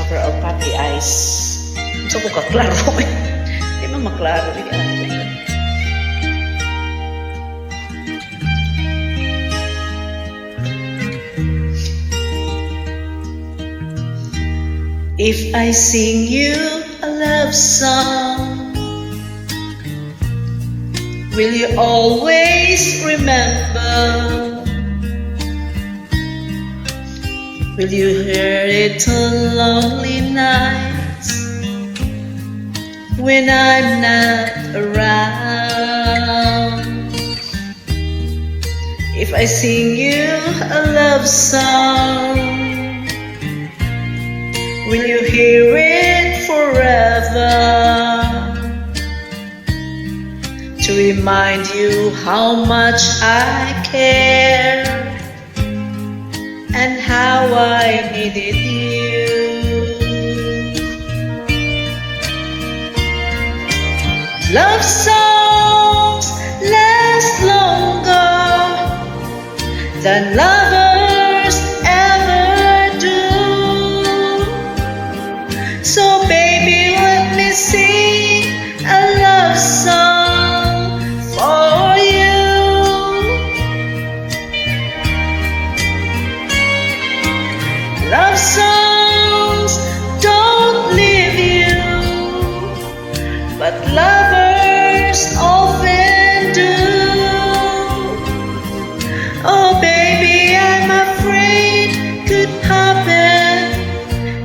cover of puppy eyes. So ko kaklaro eh. Di man maklaro yan. If I sing you a love song, will you always remember? Will you hear it on lonely nights when I'm not around? If I sing you a love song, will you hear it forever? To remind you how much I care and how I needed you. Love songs last longer than lovers ever do. So baby, let me sing a love song for you. Love songs don't leave you, but lovers often do. Oh baby, I'm afraid could happen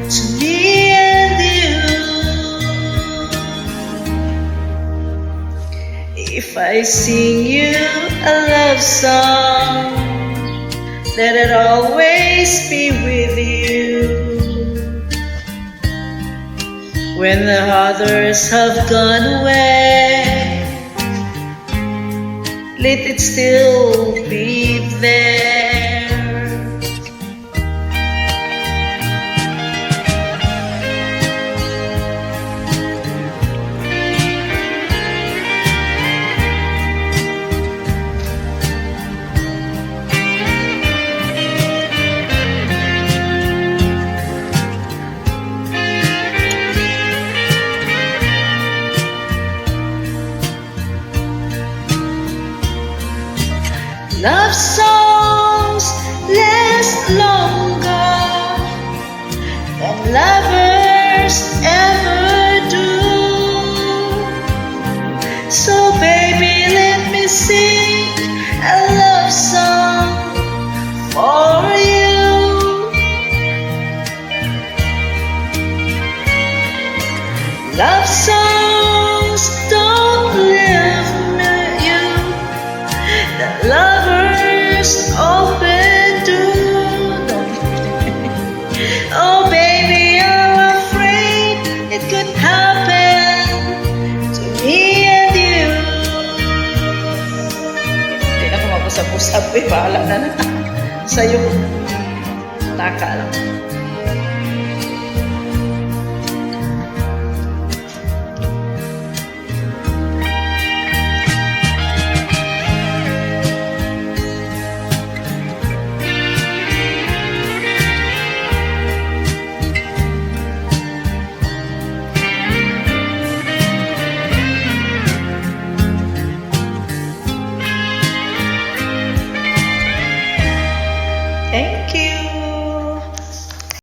to me and you. If I sing you a love song, let it always be with you. When the others have gone away, let it still be there. Love songs last longer than lovers ever do. So baby, let me sing a love song for you. Love songs don't leave you, the lovers often do. Oh baby, I'm afraid it could happen to me and you. Hindi na ako mag-usap-usap eh, bahala na na. Sa'yo, taka lang.